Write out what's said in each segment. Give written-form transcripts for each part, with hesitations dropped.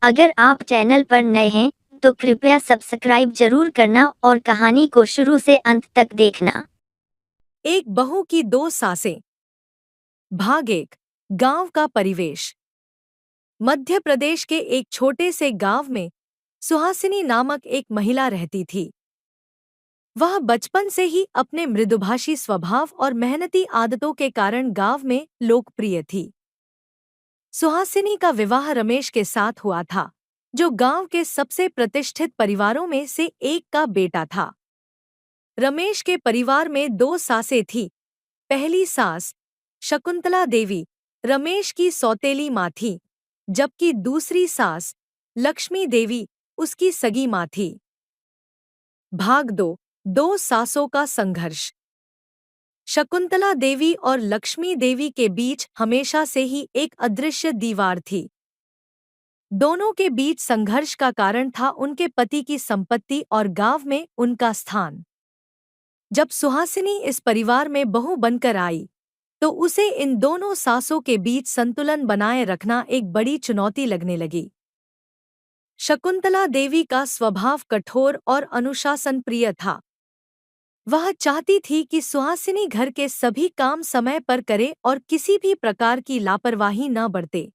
अगर आप चैनल पर नए हैं तो कृपया सब्सक्राइब जरूर करना और कहानी को शुरू से अंत तक देखना। एक बहू की दो सासें। भाग एक। गांव का परिवेश। मध्य प्रदेश के एक छोटे से गांव में सुहासिनी नामक एक महिला रहती थी। वह बचपन से ही अपने मृदुभाषी स्वभाव और मेहनती आदतों के कारण गांव में लोकप्रिय थी। सुहासिनी का विवाह रमेश के साथ हुआ था, जो गांव के सबसे प्रतिष्ठित परिवारों में से एक का बेटा था। रमेश के परिवार में दो सासें थीं। पहली सास शकुंतला देवी रमेश की सौतेली माँ थी, जबकि दूसरी सास लक्ष्मी देवी उसकी सगी माँ थी। भाग दो। दो सासों का संघर्ष। शकुंतला देवी और लक्ष्मी देवी के बीच हमेशा से ही एक अदृश्य दीवार थी। दोनों के बीच संघर्ष का कारण था उनके पति की संपत्ति और गांव में उनका स्थान। जब सुहासिनी इस परिवार में बहू बनकर आई, तो उसे इन दोनों सासों के बीच संतुलन बनाए रखना एक बड़ी चुनौती लगने लगी। शकुंतला देवी का स्वभाव कठोर और अनुशासन प्रिय था। वह चाहती थी कि सुहासिनी घर के सभी काम समय पर करे और किसी भी प्रकार की लापरवाही न बरते।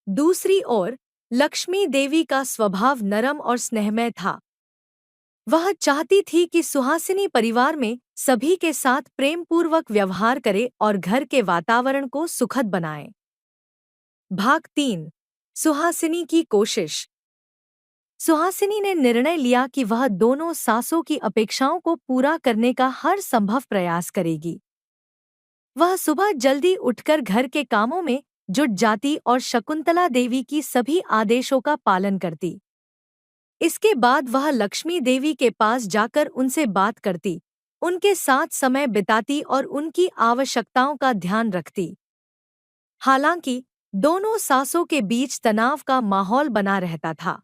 दूसरी ओर लक्ष्मी देवी का स्वभाव नरम और स्नेहमय था। वह चाहती थी कि सुहासिनी परिवार में सभी के साथ प्रेमपूर्वक व्यवहार करे और घर के वातावरण को सुखद बनाए। भाग 3। सुहासिनी की कोशिश। सुहासिनी ने निर्णय लिया कि वह दोनों सासों की अपेक्षाओं को पूरा करने का हर संभव प्रयास करेगी। वह सुबह जल्दी उठकर घर के कामों में जुट जाती और शकुंतला देवी की सभी आदेशों का पालन करती। इसके बाद वह लक्ष्मी देवी के पास जाकर उनसे बात करती, उनके साथ समय बिताती और उनकी आवश्यकताओं का ध्यान रखती। हालांकि दोनों सासों के बीच तनाव का माहौल बना रहता था।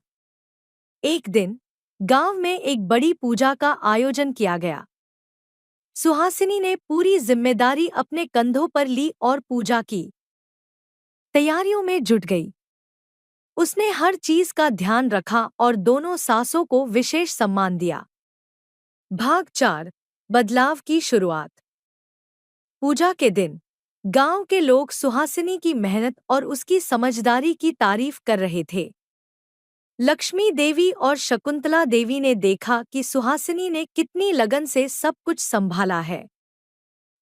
एक दिन गांव में एक बड़ी पूजा का आयोजन किया गया। सुहासिनी ने पूरी जिम्मेदारी अपने कंधों पर ली और पूजा की तैयारियों में जुट गई। उसने हर चीज का ध्यान रखा और दोनों सासों को विशेष सम्मान दिया। भाग 4। बदलाव की शुरुआत। पूजा के दिन गांव के लोग सुहासिनी की मेहनत और उसकी समझदारी की तारीफ कर रहे थे। लक्ष्मी देवी और शकुंतला देवी ने देखा कि सुहासिनी ने कितनी लगन से सब कुछ संभाला है।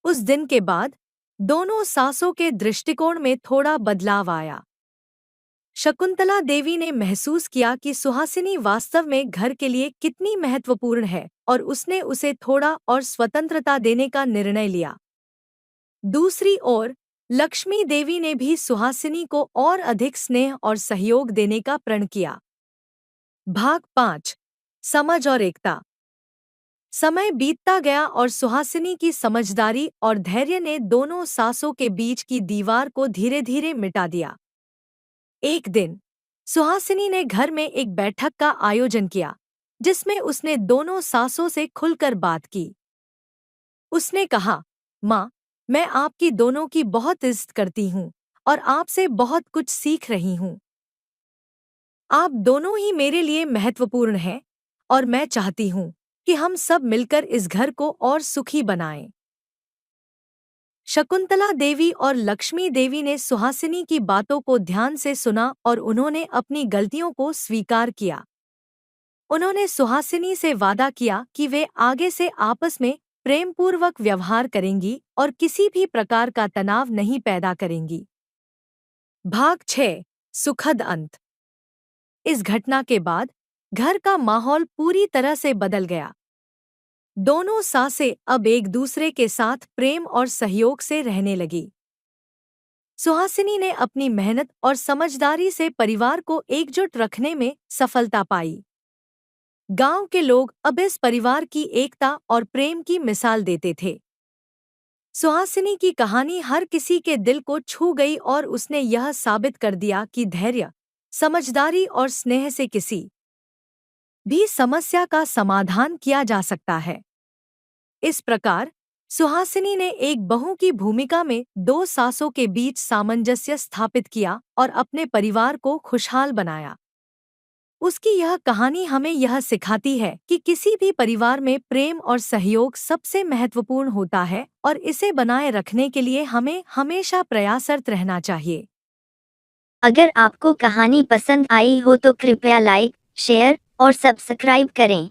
उस दिन के बाद दोनों सासों के दृष्टिकोण में थोड़ा बदलाव आया। शकुंतला देवी ने महसूस किया कि सुहासिनी वास्तव में घर के लिए कितनी महत्वपूर्ण है और उसने उसे थोड़ा और स्वतंत्रता देने का निर्णय लिया। दूसरी ओर लक्ष्मी देवी ने भी सुहासिनी को और अधिक स्नेह और सहयोग देने का प्रण किया। भाग 5। समझ और एकता। समय बीतता गया और सुहासिनी की समझदारी और धैर्य ने दोनों सासों के बीच की दीवार को धीरे-धीरे मिटा दिया। एक दिन सुहासिनी ने घर में एक बैठक का आयोजन किया, जिसमें उसने दोनों सासों से खुलकर बात की। उसने कहा, माँ, मैं आपकी दोनों की बहुत इज्जत करती हूँ और आपसे बहुत कुछ सीख रही हूँ। आप दोनों ही मेरे लिए महत्वपूर्ण हैं और मैं चाहती हूँ कि हम सब मिलकर इस घर को और सुखी बनाएं। शकुंतला देवी और लक्ष्मी देवी ने सुहासिनी की बातों को ध्यान से सुना और उन्होंने अपनी गलतियों को स्वीकार किया। उन्होंने सुहासिनी से वादा किया कि वे आगे से आपस में प्रेमपूर्वक व्यवहार करेंगी और किसी भी प्रकार का तनाव नहीं पैदा करेंगी। भाग 6। सुखद अंत। इस घटना के बाद घर का माहौल पूरी तरह से बदल गया। दोनों सासें अब एक दूसरे के साथ प्रेम और सहयोग से रहने लगी। सुहासिनी ने अपनी मेहनत और समझदारी से परिवार को एकजुट रखने में सफलता पाई। गांव के लोग अब इस परिवार की एकता और प्रेम की मिसाल देते थे। सुहासिनी की कहानी हर किसी के दिल को छू गई और उसने यह साबित कर दिया कि धैर्य, समझदारी और स्नेह से किसी भी समस्या का समाधान किया जा सकता है। इस प्रकार सुहासिनी ने एक बहू की भूमिका में दो सासों के बीच सामंजस्य स्थापित किया और अपने परिवार को खुशहाल बनाया। उसकी यह कहानी हमें यह सिखाती है कि किसी भी परिवार में प्रेम और सहयोग सबसे महत्वपूर्ण होता है और इसे बनाए रखने के लिए हमें हमेशा प्रयासरत रहना चाहिए। अगर आपको कहानी पसंद आई हो तो कृपया लाइक, शेयर और सब्सक्राइब करें।